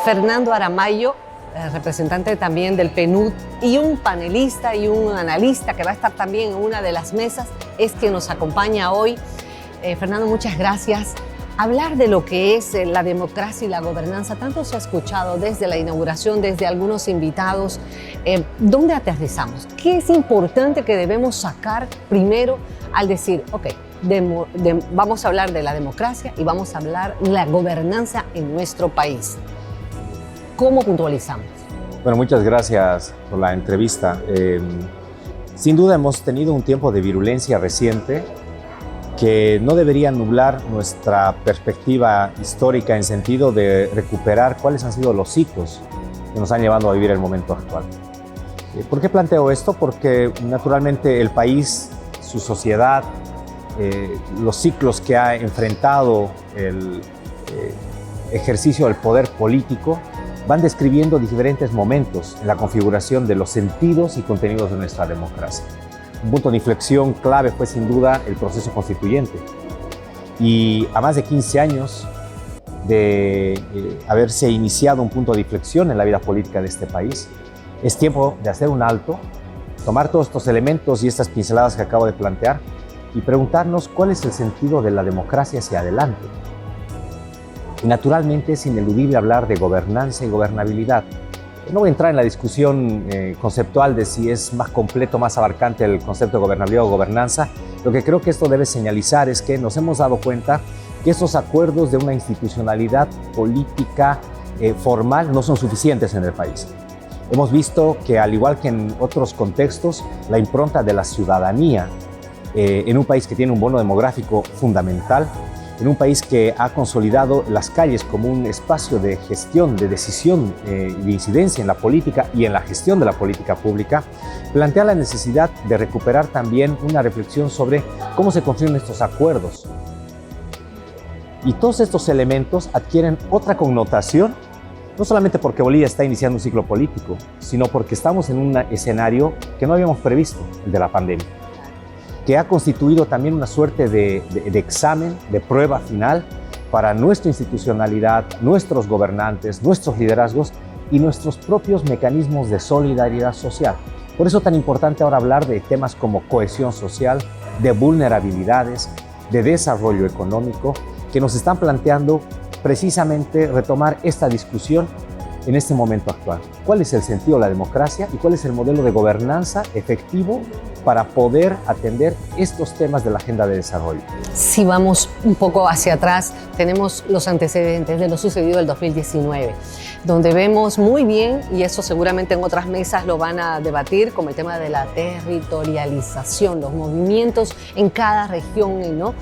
Fernando Aramayo, representante también del PNUD, y un panelista y un analista que va a estar también en una de las mesas, es quien nos acompaña hoy. Fernando, muchas gracias. Hablar de lo que es la democracia y la gobernanza, tanto se ha escuchado desde la inauguración, desde algunos invitados. ¿Dónde aterrizamos? ¿Qué es importante que debemos sacar primero al decir, ok, vamos a hablar de la democracia y vamos a hablar de la gobernanza en nuestro país? ¿Cómo puntualizamos? Bueno, muchas gracias por la entrevista. Sin duda hemos tenido un tiempo de virulencia reciente que no debería nublar nuestra perspectiva histórica en sentido de recuperar cuáles han sido los hitos que nos han llevado a vivir el momento actual. ¿Por qué planteo esto? Porque naturalmente el país, su sociedad, los ciclos que ha enfrentado el ejercicio del poder político van describiendo diferentes momentos en la configuración de los sentidos y contenidos de nuestra democracia. Un punto de inflexión clave fue sin duda el proceso constituyente. Y a más de 15 años de haberse iniciado un punto de inflexión en la vida política de este país, es tiempo de hacer un alto, tomar todos estos elementos y estas pinceladas que acabo de plantear y preguntarnos cuál es el sentido de la democracia hacia adelante. Y naturalmente es ineludible hablar de gobernanza y gobernabilidad. No voy a entrar en la discusión conceptual de si es más completo, más abarcante el concepto de gobernabilidad o gobernanza. Lo que creo que esto debe señalizar es que nos hemos dado cuenta que estos acuerdos de una institucionalidad política formal no son suficientes en el país. Hemos visto que, al igual que en otros contextos, la impronta de la ciudadanía en un país que tiene un bono demográfico fundamental, en un país que ha consolidado las calles como un espacio de gestión, de decisión y de incidencia en la política y en la gestión de la política pública, plantea la necesidad de recuperar también una reflexión sobre cómo se construyen estos acuerdos. Y todos estos elementos adquieren otra connotación, no solamente porque Bolivia está iniciando un ciclo político, sino porque estamos en un escenario que no habíamos previsto, el de la pandemia, que ha constituido también una suerte de examen, de prueba final para nuestra institucionalidad, nuestros gobernantes, nuestros liderazgos y nuestros propios mecanismos de solidaridad social. Por eso es tan importante ahora hablar de temas como cohesión social, de vulnerabilidades, de desarrollo económico, que nos están planteando precisamente retomar esta discusión en este momento actual. ¿Cuál es el sentido de la democracia y cuál es el modelo de gobernanza efectivo para poder atender estos temas de la agenda de desarrollo? Si vamos un poco hacia atrás, tenemos los antecedentes de lo sucedido en el 2019, donde vemos muy bien, y eso seguramente en otras mesas lo van a debatir, como el tema de la territorialización, los movimientos en cada región, ¿no?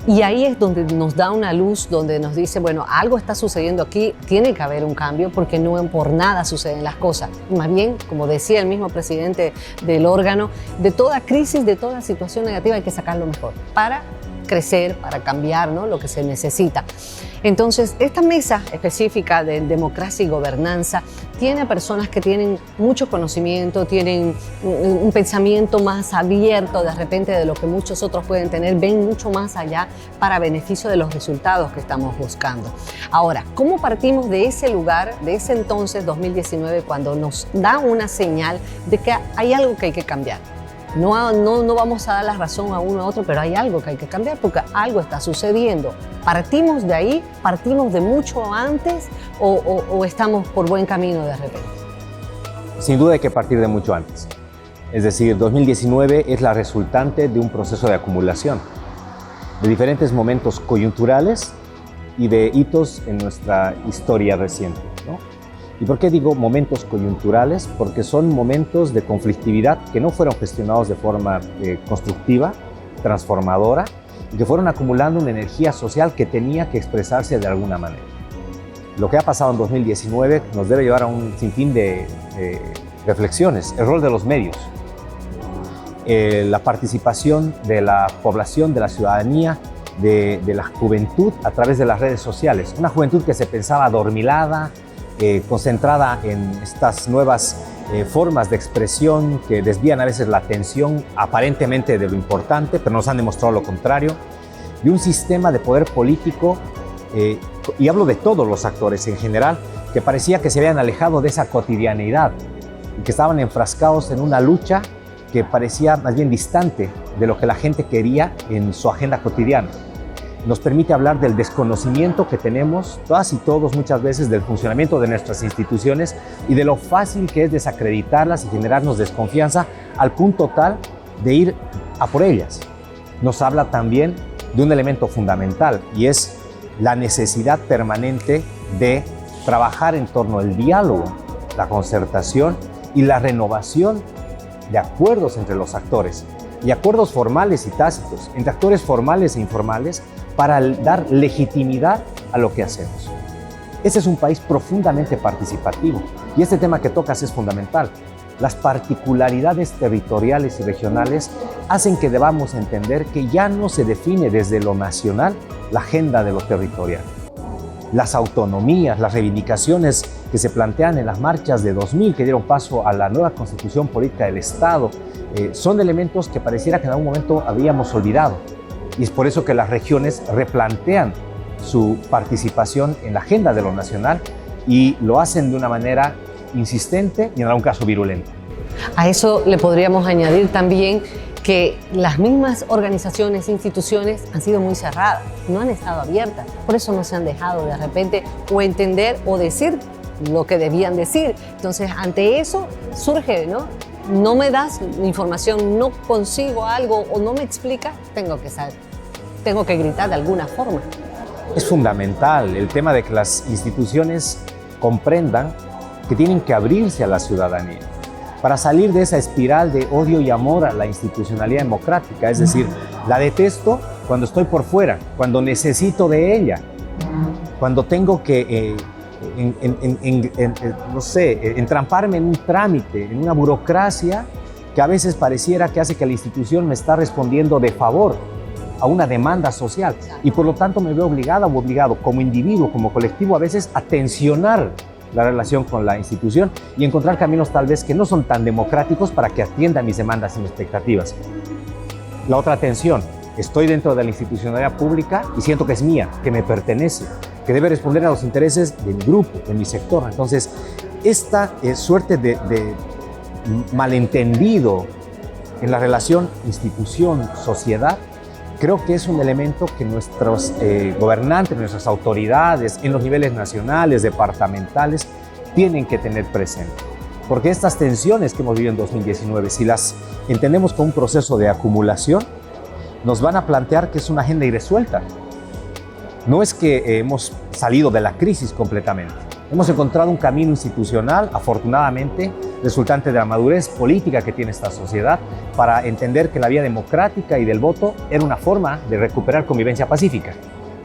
Y ahí es donde nos da una luz, donde nos dice, bueno, algo está sucediendo aquí, tiene que haber un cambio, porque no por nada suceden las cosas. Y más bien, como decía el mismo presidente del órgano, de toda crisis, de toda situación negativa hay que sacar lo mejor para crecer, para cambiar, ¿no?, lo que se necesita. Entonces, esta mesa específica de democracia y gobernanza tiene a personas que tienen mucho conocimiento, tienen un pensamiento más abierto de repente de lo que muchos otros pueden tener, ven mucho más allá para beneficio de los resultados que estamos buscando. Ahora, ¿cómo partimos de ese lugar, de ese entonces, 2019, cuando nos da una señal de que hay algo que hay que cambiar? No vamos a dar la razón a uno a otro, pero hay algo que hay que cambiar porque algo está sucediendo. ¿Partimos de ahí? ¿Partimos de mucho antes? ¿O estamos por buen camino de repente? Sin duda hay que partir de mucho antes. Es decir, 2019 es la resultante de un proceso de acumulación, de diferentes momentos coyunturales y de hitos en nuestra historia reciente, ¿no? ¿Y por qué digo momentos coyunturales? Porque son momentos de conflictividad que no fueron gestionados de forma constructiva, transformadora, y que fueron acumulando una energía social que tenía que expresarse de alguna manera. Lo que ha pasado en 2019 nos debe llevar a un sinfín de reflexiones. El rol de los medios, la participación de la población, de la ciudadanía, de la juventud a través de las redes sociales. Una juventud que se pensaba adormilada, concentrada en estas nuevas formas de expresión que desvían a veces la atención aparentemente de lo importante, pero nos han demostrado lo contrario, de un sistema de poder político, y hablo de todos los actores en general, que parecía que se habían alejado de esa cotidianeidad y que estaban enfrascados en una lucha que parecía más bien distante de lo que la gente quería en su agenda cotidiana. Nos permite hablar del desconocimiento que tenemos todas y todos muchas veces del funcionamiento de nuestras instituciones y de lo fácil que es desacreditarlas y generarnos desconfianza al punto tal de ir a por ellas. Nos habla también de un elemento fundamental y es la necesidad permanente de trabajar en torno al diálogo, la concertación y la renovación de acuerdos entre los actores, y acuerdos formales y tácitos, entre actores formales e informales, para dar legitimidad a lo que hacemos. Este es un país profundamente participativo y este tema que tocas es fundamental. Las particularidades territoriales y regionales hacen que debamos entender que ya no se define desde lo nacional la agenda de lo territorial. Las autonomías, las reivindicaciones que se plantean en las marchas de 2000 que dieron paso a la nueva constitución política del Estado son elementos que pareciera que en algún momento habíamos olvidado. Y es por eso que las regiones replantean su participación en la agenda de lo nacional y lo hacen de una manera insistente y en algún caso virulenta. A eso le podríamos añadir también que las mismas organizaciones e instituciones han sido muy cerradas, no han estado abiertas, por eso no se han dejado de repente o entender o decir lo que debían decir. Entonces, ante eso surge, ¿no? No me das información, no consigo algo o no me explicas, tengo que saber, tengo que gritar de alguna forma. Es fundamental el tema de que las instituciones comprendan que tienen que abrirse a la ciudadanía para salir de esa espiral de odio y amor a la institucionalidad democrática. Es decir, la detesto cuando estoy por fuera, cuando necesito de ella, cuando tengo que no sé, entramparme en un trámite, en una burocracia que a veces pareciera que hace que la institución me está respondiendo de favor a una demanda social y por lo tanto me veo obligada o obligado como individuo, como colectivo a veces a tensionar la relación con la institución y encontrar caminos tal vez que no son tan democráticos para que atienda mis demandas y mis expectativas. La otra tensión, estoy dentro de la institucionalidad pública y siento que es mía, que me pertenece, que debe responder a los intereses de mi grupo, de mi sector. Entonces, esta suerte de malentendido en la relación institución-sociedad, creo que es un elemento que nuestros gobernantes, nuestras autoridades en los niveles nacionales, departamentales, tienen que tener presente. Porque estas tensiones que hemos vivido en 2019, si las entendemos como un proceso de acumulación, nos van a plantear que es una agenda irresuelta. No es que hemos salido de la crisis completamente. Hemos encontrado un camino institucional, afortunadamente, resultante de la madurez política que tiene esta sociedad para entender que la vía democrática y del voto era una forma de recuperar convivencia pacífica.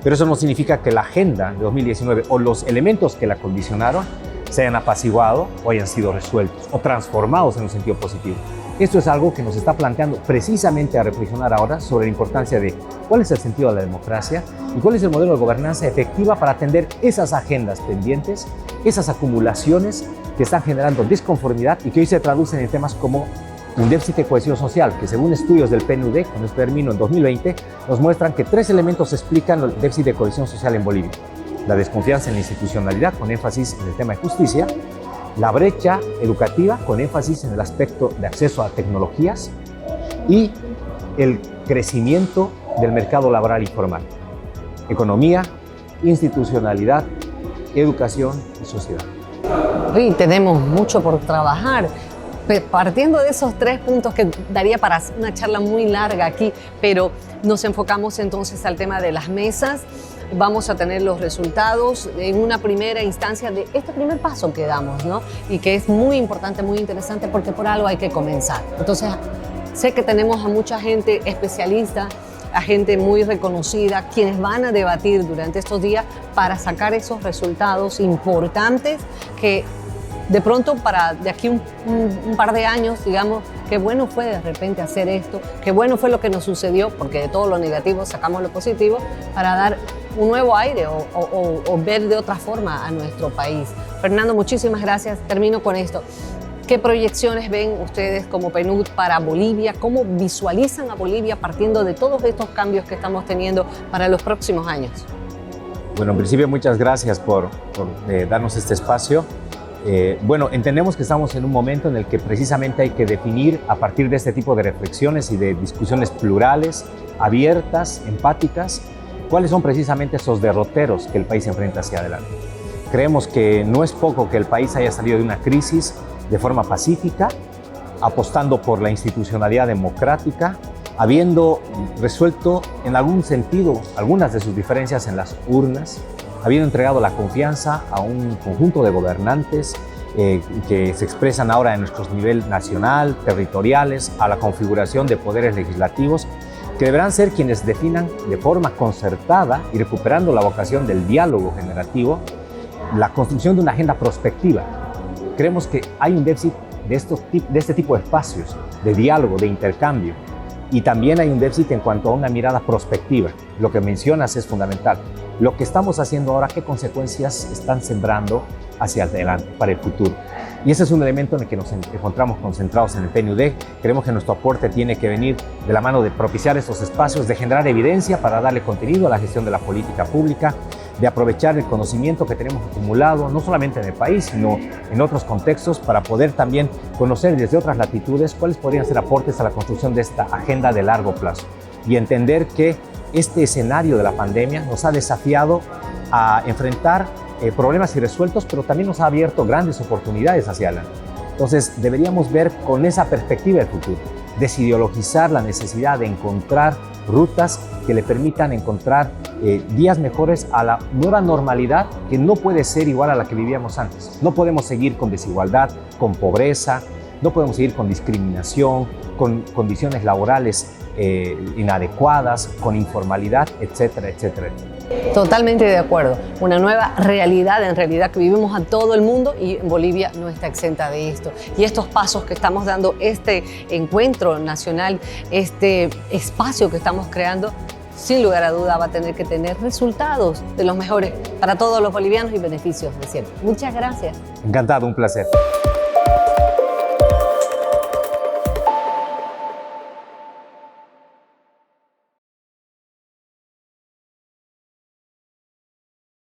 Pero eso no significa que la agenda de 2019 o los elementos que la condicionaron se hayan apaciguado o hayan sido resueltos o transformados en un sentido positivo. Esto es algo que nos está planteando precisamente a reflexionar ahora sobre la importancia de cuál es el sentido de la democracia y cuál es el modelo de gobernanza efectiva para atender esas agendas pendientes, esas acumulaciones que están generando disconformidad y que hoy se traducen en temas como un déficit de cohesión social, que según estudios del PNUD, con este término en 2020, nos muestran que 3 elementos explican el déficit de cohesión social en Bolivia. La desconfianza en la institucionalidad, con énfasis en el tema de justicia, la brecha educativa, con énfasis en el aspecto de acceso a tecnologías, y el crecimiento del mercado laboral informal. Economía, institucionalidad, educación y sociedad. Sí, tenemos mucho por trabajar. Partiendo de esos 3 puntos que daría para una charla muy larga aquí, pero nos enfocamos entonces al tema de las mesas. Vamos a tener los resultados en una primera instancia de este primer paso que damos, ¿no? Y que es muy importante, muy interesante, porque por algo hay que comenzar. Entonces, sé que tenemos a mucha gente especialista, a gente muy reconocida, quienes van a debatir durante estos días para sacar esos resultados importantes que de pronto para de aquí un par de años, digamos, qué bueno fue de repente hacer esto, qué bueno fue lo que nos sucedió, porque de todo lo negativo sacamos lo positivo, para dar un nuevo aire o ver de otra forma a nuestro país. Fernando, muchísimas gracias. Termino con esto. ¿Qué proyecciones ven ustedes como PNUD para Bolivia? ¿Cómo visualizan a Bolivia partiendo de todos estos cambios que estamos teniendo para los próximos años? Bueno, en principio muchas gracias por darnos este espacio. Bueno, entendemos que estamos en un momento en el que precisamente hay que definir a partir de este tipo de reflexiones y de discusiones plurales, abiertas, empáticas, cuáles son precisamente esos derroteros que el país enfrenta hacia adelante. Creemos que no es poco que el país haya salido de una crisis de forma pacífica, apostando por la institucionalidad democrática, habiendo resuelto en algún sentido algunas de sus diferencias en las urnas, habiendo entregado la confianza a un conjunto de gobernantes que se expresan ahora en nuestros niveles nacional, territoriales, a la configuración de poderes legislativos, que deberán ser quienes definan de forma concertada y recuperando la vocación del diálogo generativo, la construcción de una agenda prospectiva. Creemos que hay un déficit de este tipo de espacios, de diálogo, de intercambio, y también hay un déficit en cuanto a una mirada prospectiva. Lo que mencionas es fundamental. Lo que estamos haciendo ahora, ¿qué consecuencias están sembrando hacia adelante, para el futuro? Y ese es un elemento en el que nos encontramos concentrados en el PNUD. Creemos que nuestro aporte tiene que venir de la mano de propiciar estos espacios, de generar evidencia para darle contenido a la gestión de la política pública, de aprovechar el conocimiento que tenemos acumulado, no solamente en el país, sino en otros contextos, para poder también conocer desde otras latitudes cuáles podrían ser aportes a la construcción de esta agenda de largo plazo. Y entender que este escenario de la pandemia nos ha desafiado a enfrentar problemas irresueltos, pero también nos ha abierto grandes oportunidades hacia adelante. Entonces, deberíamos ver con esa perspectiva el futuro, desideologizar la necesidad de encontrar rutas que le permitan encontrar días mejores a la nueva normalidad, que no puede ser igual a la que vivíamos antes. No podemos seguir con desigualdad, con pobreza, no podemos seguir con discriminación, con condiciones laborales inadecuadas, con informalidad, etcétera, etcétera, etcétera. Totalmente de acuerdo. Una nueva realidad, en realidad, que vivimos a todo el mundo, y Bolivia no está exenta de esto. Y estos pasos que estamos dando, este encuentro nacional, este espacio que estamos creando, sin lugar a duda va a tener que tener resultados de los mejores para todos los bolivianos y beneficios de siempre. Muchas gracias. Encantado, un placer.